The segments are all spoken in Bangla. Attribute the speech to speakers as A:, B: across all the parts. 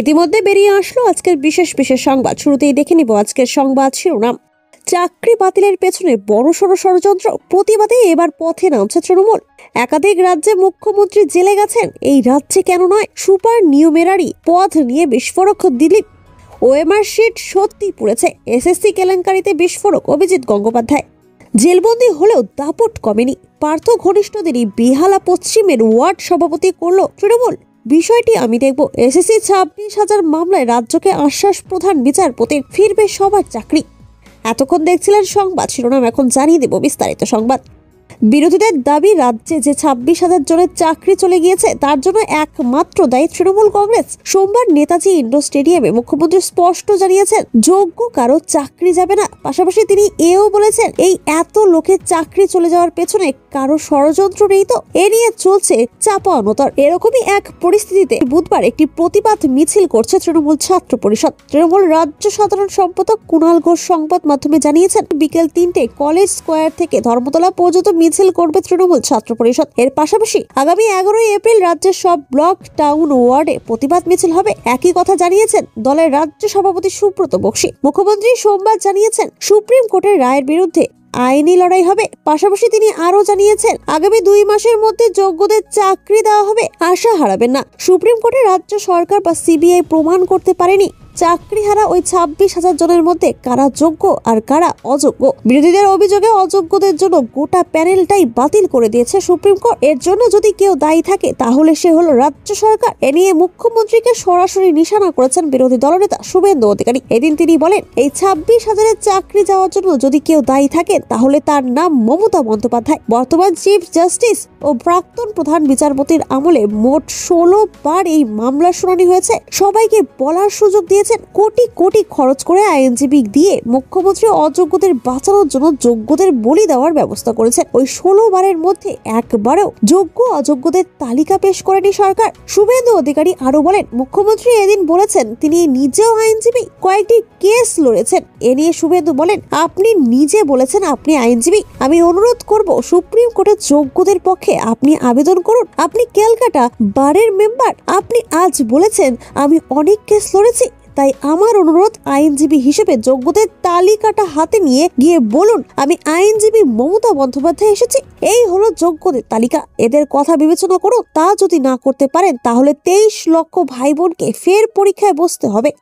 A: ইতিমধ্যে বেরিয়ে আসলো আজকের বিশেষ বিশেষ সংবাদ। শুরুতেই দেখে নিব আজকের সংবাদ শিরোনাম। চাকরি বাতিলের পেছনে বড়সড় ষড়যন্ত্র, প্রতিবাদে এবার পথে নামছে তৃণমূল। একাধিক রাজ্যে মুখ্যমন্ত্রী জেলে গেছেন, এই রাজ্যে কেন নয়? সুপার নিউমেরারি পদ নিয়ে বিস্ফোরক দিলীপ। ওএমআর শিট সত্যি পুড়েছে, এসএসসি কেলেঙ্কারিতে বিস্ফোরক অভিজিৎ গঙ্গোপাধ্যায়। জেলবন্দি হলেও দাপট কমেনি, পার্থ ঘনিষ্ঠদেরই বেহালা পশ্চিমের ওয়ার্ড সভাপতি করল তৃণমূল। বিষয়টি আমি দেখব। এসএসসি 26,000 মামলায় রাজ্যকে আশ্বাস প্রধান বিচারপতির, ফিরবে সবার চাকরি। এতক্ষণ দেখছিলেন সংবাদ শিরোনাম, এখন জানিয়ে দেব বিস্তারিত সংবাদ। বিরোধীদের দাবি, রাজ্যে যে 26,000 জনের চাকরি চলে গিয়েছে তার জন্য একমাত্র দায়ী তৃণমূল কংগ্রেস। সোমবার নেতাজি ইন্ডোর স্টেডিয়ামে মুখ্যমন্ত্রী স্পষ্ট জানিয়েছেন যোগ্য কারো চাকরি যাবে না। পাশাপাশি তিনি এও বলেছেন এই এত লোকের চাকরি চলে যাওয়ার পেছনে কারো ষড়যন্ত্র নেই তো। এ নিয়ে চলছে চাপানোতর। এরকমই এক পরিস্থিতিতে বুধবার একটি প্রতিবাদ মিছিল করছে তৃণমূল ছাত্র পরিষদ। তৃণমূল রাজ্য সাধারণ সম্পাদক কুণাল ঘোষ সংবাদ মাধ্যমে জানিয়েছেন বিকেল 3টায় কলেজ স্কোয়ার থেকে ধর্মতলা পর্যন্ত মিছিল করবে তৃণমূল ছাত্র পরিষদ। এর পাশাপাশি আগামী 11ই এপ্রিল রাজ্যের সব ব্লক, টাউন, ওয়ার্ডে প্রতিবাদ মিছিল হবে। একই কথা জানিয়েছেন দলের রাজ্য সভাপতি সুব্রত বক্সী। মুখ্যমন্ত্রী সোমবার জানিয়েছেন সুপ্রিম কোর্টের রায়ের বিরুদ্ধে আইনি লড়াই হবে। পাশাপাশি তিনি আরো জানিয়েছেন আগামী 2 মাসের মধ্যে যোগ্যদের চাকরি দেওয়া হবে, আশা হারাবেন না। সুপ্রিম কোর্টে রাজ্য সরকার বা সিবিআই প্রমাণ করতে পারেনি চাকরি হারা ওই 26,000 জনের মধ্যে কারা যোগ্য আর কারা অযোগ্য। বিরোধীদের অভিযোগে অযোগ্যদের জন্য গোটা প্যানেলটাই বাতিল করে দিয়েছে সুপ্রিম কোর্ট। এর জন্য যদি কেউ দায়ী থাকে তাহলে সে হলো রাজ্য সরকার। এ নিয়ে মুখ্যমন্ত্রীকে সরাসরি নিশানা করেছেন বিরোধী দলনেতা শুভেন্দু অধিকারী। এদিন তিনি বলেন এই 26,000-এর চাকরি যাওয়ার জন্য যদি কেউ দায়ী থাকে তাহলে তার নাম মমতা বন্দ্যোপাধ্যায়। বর্তমান চিফ জাস্টিস ও প্রাক্তন প্রধান বিচারপতির আমলে মোট 16 বার এই মামলার শুনানি হয়েছে। সবাইকে বলার সুযোগ দিয়ে কোটি কোটি খরচ করে আইনজীবী দিয়ে মুখ্যমন্ত্রী অযোগ্যদের বাঁচানোর জন্য যোগ্যদের বলি দেওয়ার ব্যবস্থা করেছেন। ওই 16 বারের মধ্যে একবারও যোগ্য অযোগ্যদের তালিকা পেশ করেনি সরকার। শুভেন্দু অধিকারী আরো বলেন মুখ্যমন্ত্রী এদিন বলেছেন তিনি নিজেও আইনজীবী, কয়েকটি কেস লড়েছেন। এ নিয়ে শুভেন্দু বলেন আপনি নিজে বলেছেন আপনি আইনজীবী, আমি অনুরোধ করব সুপ্রিম কোর্টের যোগ্যদের পক্ষে আপনি আবেদন করুন। আপনি ক্যালকাটা বারের মেম্বার, আপনি আজ বলেছেন আমি অনেক কেস লড়েছি, তাই আমার অনুরোধ আইনজীবী হিসেবে যোগ্যদের তালিকাটা হাতে নিয়ে গিয়ে বলুন আমি আইনজীবী মমতা বন্দ্যোপাধ্যায় এসেছি, এই হলো যোগ্যদের তালিকা, এদের কথা বিবেচনা করুন। তা যদি না করতে পারেন তাহলে 23 লক্ষ ভাই বোনকে ফের পরীক্ষায় বসতে হবে।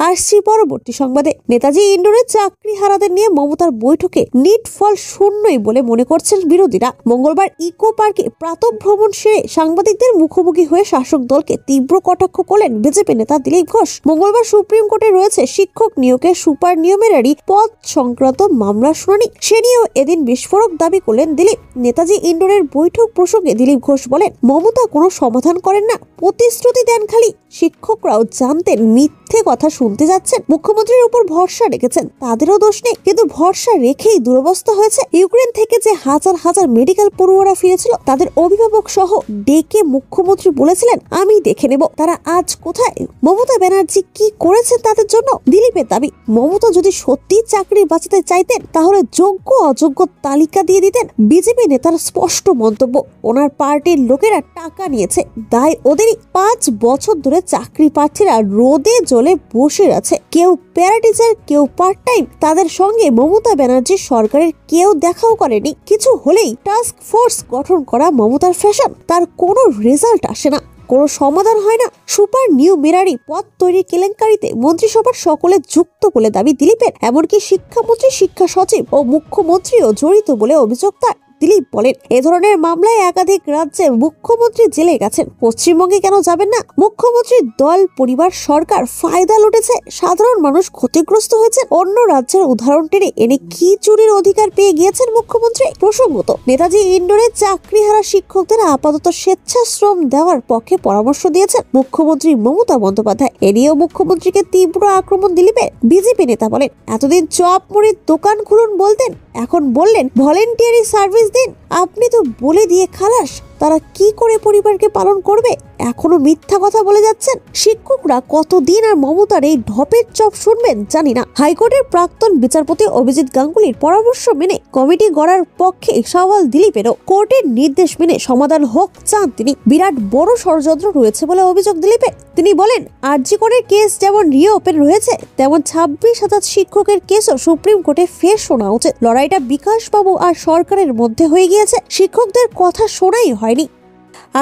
A: আসছি পরবর্তী সংবাদে। নেতাজি ইন্ডোরে চাকরি হারাদের নিয়ে মমতার বৈঠকে নিট ফল শূন্যই বলে মনে করছেন বিরোধীরা। মঙ্গলবার ইকো পার্কে প্রাতঃভ্রমণ সেরে সাংবাদিকদের মুখোমুখি হয়ে শাসক দলকে তীব্র কটাক্ষ করলেন বিজেপি নেতা দিলীপ ঘোষ। মঙ্গলবার সুপ্রিম কোর্টে রয়েছে শিক্ষক নিয়োগের সুপার নিউমেরারি পদ সংক্রান্ত মামলার শুনানি। সে নিয়েও এদিন বিস্ফোরক দাবি করলেন দিলীপ। নেতাজি ইন্ডোরের বৈঠক প্রসঙ্গে দিলীপ ঘোষ বলেন মমতা কোনো সমাধান করেন না, প্রতিশ্রুতি দেন খালি। শিক্ষকরাও জানতেন মিথ্যে কথা শুনতে যাচ্ছেন, মুখ্যমন্ত্রীর উপর ভরসা রেখেছেন, তাদেরও দোষ নেই, কিন্তু ভরসা রেখেই দুরবস্থা হয়েছে। ইউক্রেন থেকে যে হাজার হাজার মেডিকেল পড়ুয়ারা ফিরেছিল তাদের অভিভাবক সহ ডেকে মুখ্যমন্ত্রী বলেছিলেন আমি দেখে নেব তারা আজ কোথায়। মমতা ব্যানার্জি কি করেছেন তাদের জন্য? দিলীপের দাবি মমতা যদি সত্যি চাকরি বাঁচাতে চাইতেন তাহলে যোগ্য অযোগ্য তালিকা দিয়ে দিতেন। বিজেপি নেতার স্পষ্ট মন্তব্য ওনার পার্টির লোকেরা টাকা নিয়েছে, দায় ওদেরই। 5 বছর ধরে চাকরি প্রার্থীরা রোদে জলে বসে আছে, কেউ প্যারা টিচার, কেউ পার্ট টাইম। তাদের সঙ্গে মমতা ব্যানার্জির সরকারের কেউ দেখাও করেনি। কিছু হলেই টাস্ক ফোর্স গঠন করা মমতার ফ্যাশন, তার কোনো রেজাল্ট আসে না, কোনো সমাধান হয় না। সুপার নিউমেরারি পদ তৈরির কেলেঙ্কারিতে মন্ত্রিসভার সকলে যুক্ত বলে দাবি দিলীপের, এমনকি শিক্ষামন্ত্রী, শিক্ষা সচিব ও মুখ্যমন্ত্রীও জড়িত বলে অভিযোগ তার। দিলীপ বলেন এ ধরনের মামলায় একাধিক রাজ্যে মুখ্যমন্ত্রী জেলে গেছেন, পশ্চিমবঙ্গে কেন যাবেন না? মুখ্যমন্ত্রীর দল, পরিবার, সরকার ফায়দা লুটেছে, সাধারণ মানুষ ক্ষতিগ্রস্ত হয়েছে। অন্য রাজ্যের উদাহরণ টেনে এনে কি চুরির অধিকার পেয়ে গিয়েছেন মুখ্যমন্ত্রী? প্রসঙ্গত নেতাজি ইন্ডোরে চাকরিহারা শিক্ষকদের আপাতত স্বেচ্ছাশ্রম দেওয়ার পক্ষে পরামর্শ দিয়েছেন মুখ্যমন্ত্রী মমতা বন্দ্যোপাধ্যায়। এ নিয়েও মুখ্যমন্ত্রীকে তীব্র আক্রমণ দিলীপের। বিজেপি নেতা বলেন এতদিন চপ মুড়ির দোকান খুলুন বলতেন, এখন বললেন ভলেন্টিয়ারি সার্ভিস দিন। আপনি তো বলে দিয়ে খালাস, তারা কি করে পরিবারকে পালন করবে? এখনো মিথ্যা কথা বলে যাচ্ছেন। শিক্ষকরা কতদিন আর মমতার এই ঢপের চপ শুনবেন জানি না। হাইকোর্টের প্রাক্তন বিচারপতি অভিজিৎ গাঙ্গুলির পরামর্শ মেনে কমিটি গড়ার পক্ষে সওয়াল দিলীপেরও। কোর্টের নির্দেশ মেনে সমাধান হোক চান তিনি। বিরাট বড় ষড়যন্ত্র রয়েছে বলে অভিযোগ দিলীপের। তিনি বলেন, আরজি করের কেস যেমন রিওপেন রয়েছে, তেমন 26,000 শিক্ষকের কেসও সুপ্রিম কোর্টে ফের শোনা উচিত। লড়াইটা বিকাশবাবু আর সরকারের মধ্যে হয়ে গিয়েছে, শিক্ষকদের কথা শোনাই হয়নি।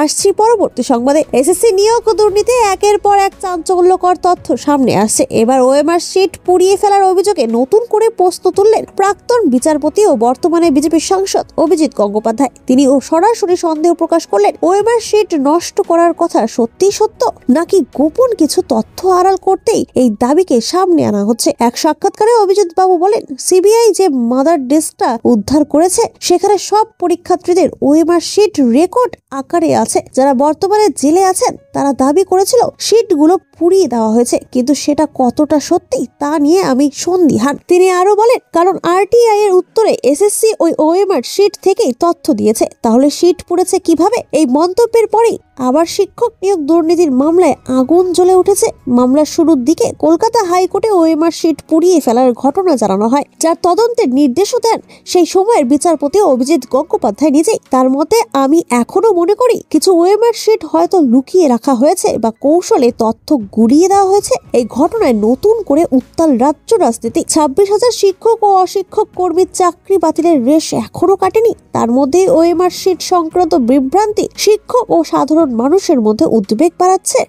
A: আসছি পরবর্তী সংবাদে। এসএসসি নিয়োগ দুর্নীতি একের পর এক চাঞ্চল্যকর তথ্য সামনে আসছে। এবার ওএমআর শিট পুড়িয়ে ফেলার অভিযোগে নতুন করে প্রশ্ন তুললেন প্রাক্তন বিচারপতি ও বর্তমানে বিজেপি সাংসদ অভিজিৎ গঙ্গোপাধ্যায়। তিনি সরাসরি সন্দেহ প্রকাশ করলেন, ওএমআর শিট নষ্ট করার কথা সত্যিই সত্য, নাকি গোপন কিছু তথ্য আড়াল করতেই এই দাবিকে সামনে আনা হচ্ছে। এক সাক্ষাৎকারে অভিজিৎ বাবু বলেন, সিবিআই যে মাদার ডিস্কটা উদ্ধার করেছে সেখানে সব পরীক্ষার্থীদের ওএমআর শিট রেকর্ড আকারে আছে। যারা বর্তমানে জেলে আছেন তারা দাবি করেছিল শিটগুলো পুড়িয়ে দেওয়া হয়েছে, কিন্তু সেটা কতটা সত্যি তা নিয়ে আমি সন্দিহান। তিনি আরো বলেন, কারণ আরটিআই এর উত্তরে এসএসসি ওই ওএমআর শিট থেকেই তথ্য দিয়েছে, তাহলে শিট পুড়েছে কিভাবে? এই মন্তব্যের পরেই আবার শিক্ষক নিয়োগ দুর্নীতির মামলায় আগুন জ্বলে উঠেছে। মামলার শুরুর দিকে কলকাতা হাইকোর্টে ওএমআর শিট পুড়িয়ে ফেলার ঘটনা জানানো হয়, যার তদন্তের নির্দেশও দেন সেই সময়ের বিচারপতি অভিজিৎ গঙ্গোপাধ্যায় নিজেই। তার মতে, আমি এখনো মনে করি কিছু ওএমআর শিট হয়তো লুকিয়ে রাখা হয়েছে বা কৌশলে তথ্য গুলিয়ে দেওয়া হয়েছে। এই ঘটনায় নতুন করে উত্তাল রাজ্য রাজনীতি। 26,000 শিক্ষক ও অশিক্ষক কর্মীর চাকরি বাতিলের রেশ এখনো কাটেনি। তার মধ্যে ওএমআর শিট সংক্রান্ত বিভ্রান্তি শিক্ষক ও সাধারণ মানুষের মধ্যে উদ্বেগ বাড়াচ্ছে।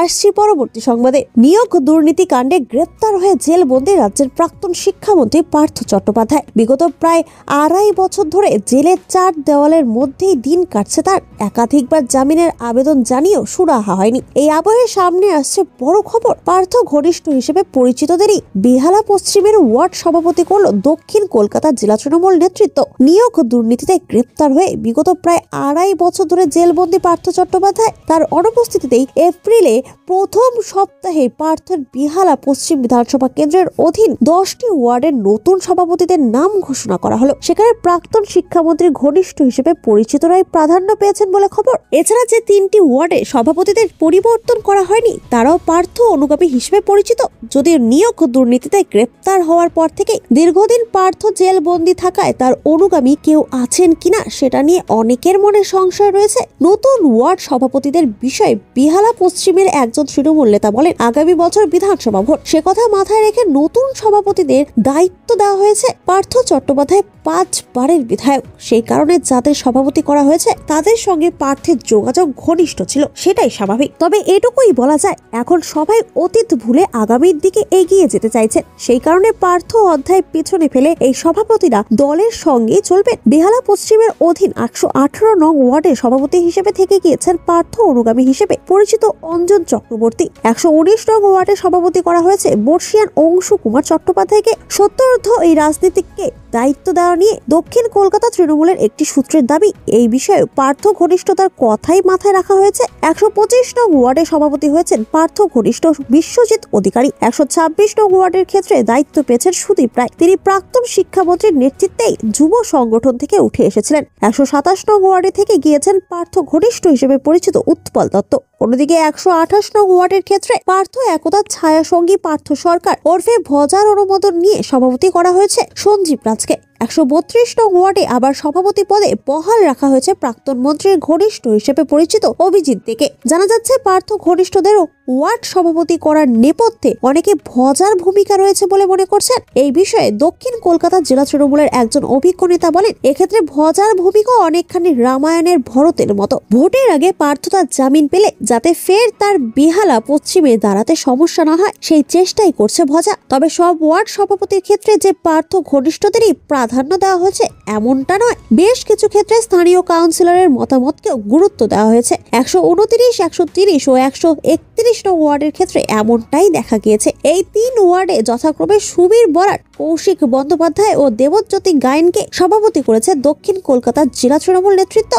A: আসছি পরবর্তী সংবাদে। নিয়োগ দুর্নীতি কাণ্ডে গ্রেপ্তার হয়ে জেলবন্দি রাজ্যের প্রাক্তন শিক্ষামন্ত্রী পার্থ চট্টোপাধ্যায়। বিগত প্রায় 2.5 বছর ধরে জেলের 4 দেওয়ালের মধ্যেই দিন কাটছে তার। একাধিকবার জামিনের আবেদন জানিয়েও সুরাহা হয়নি। এই আবহে সামনে আসছে বড় খবর। পার্থ ঘনিষ্ঠ হিসেবে পরিচিতদেরই বেহালা পশ্চিমের ওয়ার্ড সভাপতি করল দক্ষিণ কলকাতা জেলা তৃণমূল নেতৃত্ব। নিয়োগ দুর্নীতিতে গ্রেপ্তার হয়ে বিগত প্রায় 2.5 বছর ধরে জেলবন্দি পার্থ চট্টোপাধ্যায়। তার অনুপস্থিতিতেই এপ্রিলে প্রথম সপ্তাহে পার্থের বেহালা পশ্চিম বিধানসভা কেন্দ্রের অধীন 10টি ওয়ার্ডের নতুন সভাপতিদের নাম ঘোষণা করা হলো। সেখানে প্রাক্তন শিক্ষামন্ত্রীর ঘনিষ্ঠ হিসেবে পরিচিতরাই প্রাধান্য পেয়েছেন বলে খবর। এছাড়া যে 3টি ওয়ার্ডে সভাপতিদের পরিবর্তন করা হয়নি তারাও পার্থ অনুগামী হিসেবে পরিচিত। যদিও নিয়োগ দুর্নীতিতে গ্রেপ্তার হওয়ার পর থেকে দীর্ঘদিন পার্থ জেলবন্দি থাকায় তার অনুগামী কেউ আছেন কিনা সেটা নিয়ে অনেকের মনে সংশয় রয়েছে। নতুন ওয়ার্ড সভাপতিদের বিষয়ে বেহালা পশ্চিমের একজন তৃণমূল নেতা বলেন, আগামী বছর বিধানসভা ভোট, সে কথা মাথায় রেখে নতুন সভাপতিদের দায়িত্ব দেওয়া হয়েছে। পার্থ চট্টোপাধ্যায় 5 বারের বিধায়ক, সেই কারণে যাদের সভাপতি করা হয়েছে তাদের সঙ্গে পার্থের যোগাযোগ ঘনিষ্ঠ ছিল, সেটাই স্বাভাবিক। তবে এটুকুই বলা যায়, এখন সবাই অতীত ভুলে আগামীর দিকে এগিয়ে যেতে চাইছেন। সেই কারণে পার্থ অধ্যায় পিছনে ফেলে এই সভাপতিরা দলের সঙ্গে চলবেন। বেহালা পশ্চিমের অধীন 118 নং ওয়ার্ডের সভাপতি হিসেবে থেকে গিয়েছেন পার্থ অনুগামী হিসেবে পরিচিত অঞ্জন চক্রবর্তী। 119 নং ওয়ার্ডে সভাপতি করা হয়েছে বর্ষিয়ান অংশু কুমার চট্টোপাধ্যায়কে। সত্যার্থ এই রাজনীতিককে দায়িত্ব দেওয়া নিয়ে দক্ষিণ কলকাতা তৃণমূলের একটি সূত্রের দাবি, এই বিষয়ে পার্থ ঘনিষ্ঠতার কথাই মাথায় রাখা হয়েছে। 125 নং ওয়ার্ডে সভাপতি হয়েছেন পার্থ ঘনিষ্ঠ বিশ্বজিৎ অধিকারী। 126 নং ওয়ার্ডের ক্ষেত্রে দায়িত্ব পেয়েছেন সুদীপ রায়। তিনি প্রাক্তন শিক্ষামন্ত্রীর নেতৃত্বেই যুব সংগঠন থেকে উঠে এসেছিলেন। 127 নং ওয়ার্ডে থেকে গিয়েছেন পার্থ ঘনিষ্ঠ হিসেবে পরিচিত উৎপল দত্ত। অন্যদিকে 128 নং ওয়ার্ডের ক্ষেত্রে পার্থ একতা ছায়া সঙ্গী পার্থ সরকার ওরফে ভজার অনুমোদন নিয়ে সভাপতি করা হয়েছে সঞ্জীব রাজকে। 132 নং ওয়ার্ডে আবার সভাপতি পদে বহাল রাখা হয়েছে প্রাক্তন মন্ত্রীর ঘনিষ্ঠ হিসেবে পরিচিত অভিজিৎ দেকে। জানা যাচ্ছে পার্থ ঘনিষ্ঠদেরও ওয়ার্ড সভাপতি করার নেপথ্যে অনেকে ভজার ভূমিকা রয়েছে বলে মনে করছেন। এই বিষয়ে দক্ষিণ কলকাতা জেলা তৃণমূলের একজন অভিজ্ঞ নেতা বলেন, এক্ষেত্রে ভজার ভূমিকা অনেকখানি রামায়ণের ভরতের মতো। ভোটের আগে পার্থ তার জামিন পেলে যাতে ফের তার বেহালা পশ্চিমে দাঁড়াতে সমস্যা না হয় সেই চেষ্টাই করছে ভজা। তবে সব ওয়ার্ড সভাপতির ক্ষেত্রে যে পার্থ ঘনিষ্ঠদেরই প্রাধান্য দেওয়া হয়েছে এমনটা নয়। বেশ কিছু ক্ষেত্রে স্থানীয় কাউন্সিলরের মতামতকেও গুরুত্ব দেওয়া হয়েছে। 129, 130 ও 131 নং ওয়ার্ডের ক্ষেত্রে এমনটাই দেখা গিয়েছে। এই 3 ওয়ার্ডে যথাক্রমে সুবীর বরাট, কৌশিক বন্দ্যোপাধ্যায় ও দেবজ্যোতি গায়েনকে সভাপতি করেছে দক্ষিণ কলকাতা জেলা তৃণমূল নেতৃত্ব।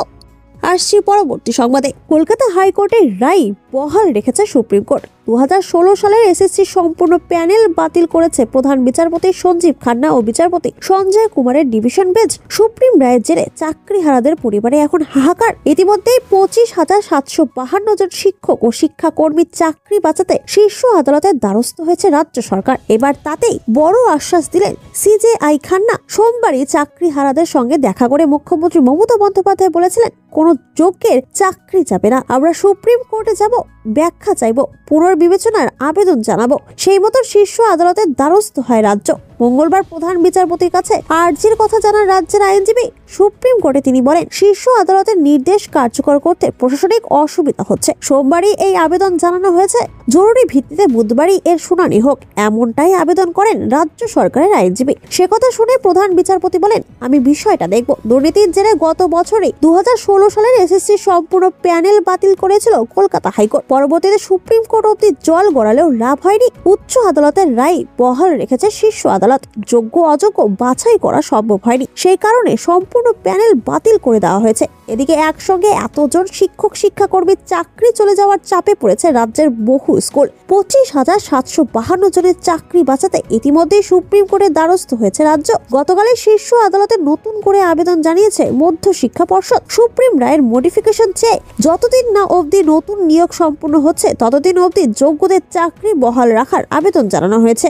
A: আসছি পরবর্তী সংবাদে। কলকাতা হাইকোর্টের রায় বহাল রেখেছে সুপ্রিম কোর্ট। 2016 সালের এসএসসি সম্পূর্ণ প্যানেল বাতিল করেছে প্রধান বিচারপতি সঞ্জীব খান্না ও বিচারপতি সঞ্জয় কুমারের ডিভিশন বেঞ্চ। সুপ্রিম রায়ের জেরে চাকরিহারাদের পরিবারে এখন হাহাকার। ইতিমধ্যেই 25,752 জন শিক্ষক ও শিক্ষাকর্মীর চাকরি বাঁচাতে শীর্ষ আদালতের দ্বারস্থ হয়েছে রাজ্য সরকার। এবার তাতেই বড় আশ্বাস দিলেন সিজেআই খান্না। সোমবারই চাকরিহারাদের সঙ্গে দেখা করে মুখ্যমন্ত্রী মমতা বন্দ্যোপাধ্যায় বলেছিলেন, কোনো যোগ্যের চাকরি যাবে না। আমরা সুপ্রিম কোর্টে যাব, ব্যাখ্যা চাইব, পুনর্বিবেচনার আবেদন জানাবো। সেই মতো শীর্ষ আদালতের দ্বারস্থ হয় রাজ্য। মঙ্গলবার প্রধান বিচারপতির কাছে আর্জির কথা জানান রাজ্যের আইনজীবী। সুপ্রিম কোর্টে তিনি বলেন, শীর্ষ আদালতের নির্দেশ কার্যকর করতে প্রশাসনিক অসুবিধা হচ্ছে। সোমবারই এই আবেদন জানানো হয়েছে। জরুরি ভিত্তিতে বুধবারই এর শুনানি হোক, এমনটাই আবেদন করেন রাজ্য সরকারের আইনজীবী। সে কথা শুনে প্রধান বিচারপতি বলেন, আমি বিষয়টা দেখব। দুর্নীতির জেরে গত বছরে 2016 সালের এসএসসি সম্পূর্ণ প্যানেল বাতিল করেছিল কলকাতা হাইকোর্ট। পরবর্তীতে সুপ্রিম কোর্ট অব্দি জল গড়ালেও লাভ হয়নি। উচ্চ আদালতের রায় বহাল রেখেছে শীর্ষ আদালত। যোগ্য অযোগ্য বাছাই করা সম্ভব হয়নি, সেই কারণে সম্পূর্ণ প্যানেল বাতিল করে দেওয়া হয়েছে। এদিকে একসঙ্গে এতজন শিক্ষক শিক্ষাকর্মীর চাকরি চলে যাওয়ার চাপে পড়েছে রাজ্যের বহু স্কুল। 25,752 জনের চাকরি বাঁচাতে ইতিমধ্যেই সুপ্রিম কোর্টের দ্বারস্থ হয়েছে রাজ্য। গতকালই শীর্ষ আদালতে নতুন করে আবেদন জানিয়েছে মধ্য শিক্ষা পর্ষদ। সুপ্রিম রায়ের মডিফিকেশন চেয়ে যতদিন না অবধি নতুন নিয়োগ সম্পূর্ণ হচ্ছে, ততদিন অবধি যোগ্যদের চাকরি বহাল রাখার আবেদন জানানো হয়েছে।